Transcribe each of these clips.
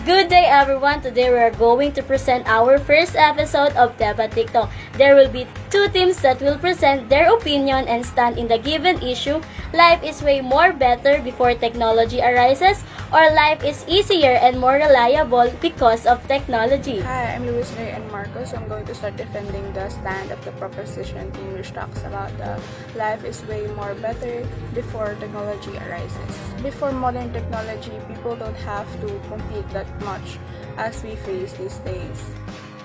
Good day everyone! Today we are going to present our first episode of Deba TikTok. There will be two teams that will present their opinion and stand in the given issue. Life is way more better before technology arises, or life is easier and more reliable because of technology. Hi, I'm Luis Ray and Marcos. I'm going to start defending the stand of the proposition team which talks about the life is way more better before technology arises. Before modern technology, people don't have to compete that much as we face these days.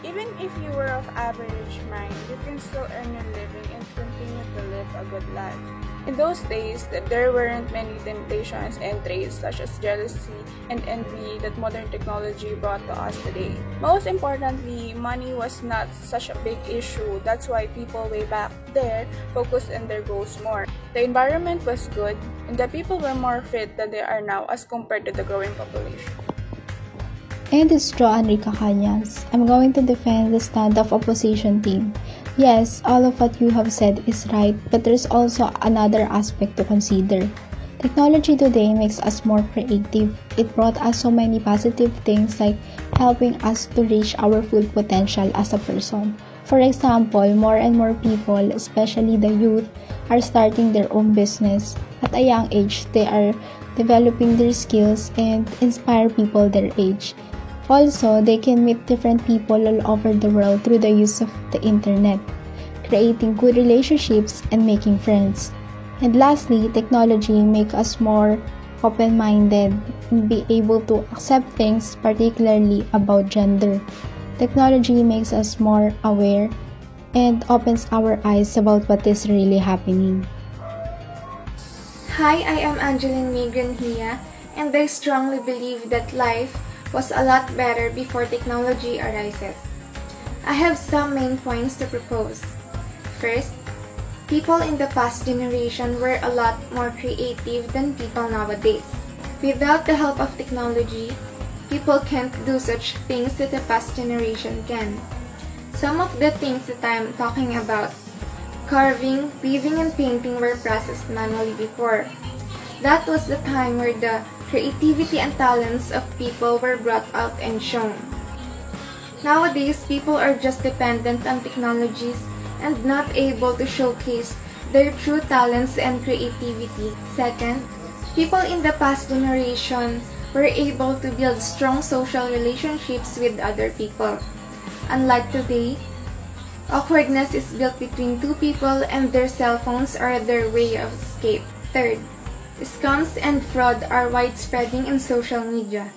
Even if you were of average mind, you can still earn a living and continue to live a good life. In those days, there weren't many temptations and traits such as jealousy and envy that modern technology brought to us today. Most importantly, money was not such a big issue. That's why people way back there focused on their goals more. The environment was good, and the people were more fit than they are now as compared to the growing population. And it's Jo Enrica Cañas. I'm going to defend the stand of opposition team. Yes, all of what you have said is right, but there's also another aspect to consider. Technology today makes us more creative. It brought us so many positive things like helping us to reach our full potential as a person. For example, more and more people, especially the youth, are starting their own business. At a young age, they are developing their skills and inspire people their age. Also, they can meet different people all over the world through the use of the internet, creating good relationships and making friends. And lastly, technology makes us more open-minded and be able to accept things, particularly about gender. Technology makes us more aware and opens our eyes about what is really happening. Hi, I am Angeline May Granhia, and I strongly believe that life was a lot better before technology arises. I have some main points to propose. First, people in the past generation were a lot more creative than people nowadays. Without the help of technology, people can't do such things that the past generation can. Some of the things that I am talking about, carving, weaving, and painting were processed manually before. That was the time where the creativity and talents of people were brought out and shown. Nowadays, people are just dependent on technologies and not able to showcase their true talents and creativity. Second, people in the past generation were able to build strong social relationships with other people. Unlike today, awkwardness is built between two people and their cell phones are their way of escape. Third, scams and fraud are widespreading in social media.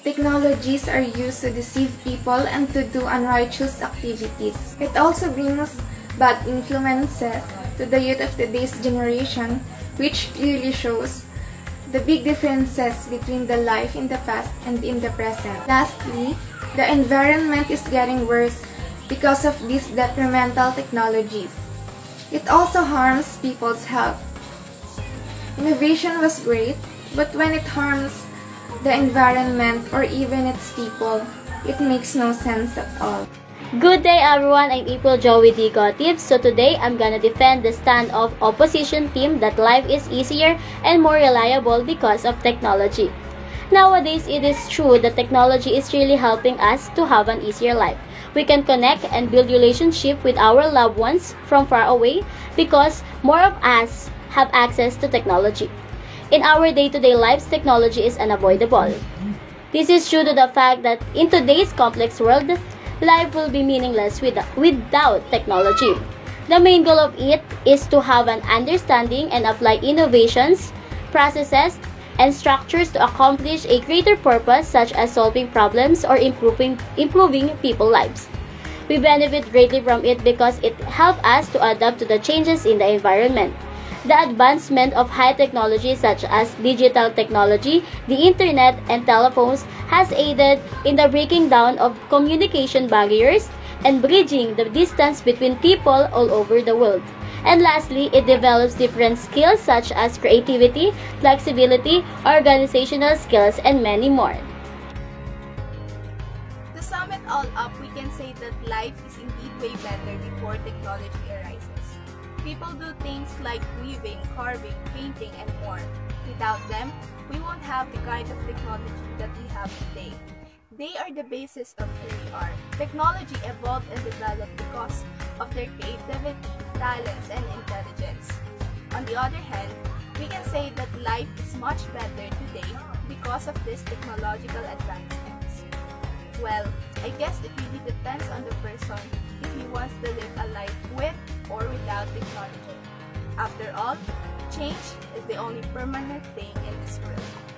Technologies are used to deceive people and to do unrighteous activities. It also brings bad influences to the youth of today's generation, which clearly shows the big differences between the life in the past and in the present. Lastly, the environment is getting worse because of these detrimental technologies. It also harms people's health. Innovation was great, but when it harms the environment or even its people, it makes no sense at all. Good day everyone, I'm April Joey D. Gottlieb. So today I'm gonna defend the stand of opposition team that life is easier and more reliable because of technology. Nowadays, it is true that technology is really helping us to have an easier life. We can connect and build relationship with our loved ones from far away because more of us have access to technology. In our day-to-day lives, technology is unavoidable. This is due to the fact that in today's complex world, life will be meaningless without technology. The main goal of it is to have an understanding and apply innovations, processes, and structures to accomplish a greater purpose such as solving problems or improving people's lives. We benefit greatly from it because it helps us to adapt to the changes in the environment. The advancement of high technology such as digital technology, the internet, and telephones has aided in the breaking down of communication barriers and bridging the distance between people all over the world. And lastly, it develops different skills such as creativity, flexibility, organizational skills, and many more. To sum it all up, we can say that life is indeed way better before technology arises. People do things like weaving, carving, painting, and more. Without them, we won't have the kind of technology that we have today. They are the basis of who we are. Technology evolved and developed because of their creativity, talents, and intelligence. On the other hand, we can say that life is much better today because of these technological advancements. Well, I guess it really depends on the person if he wants to live a life with or without technology. After all, change is the only permanent thing in this world.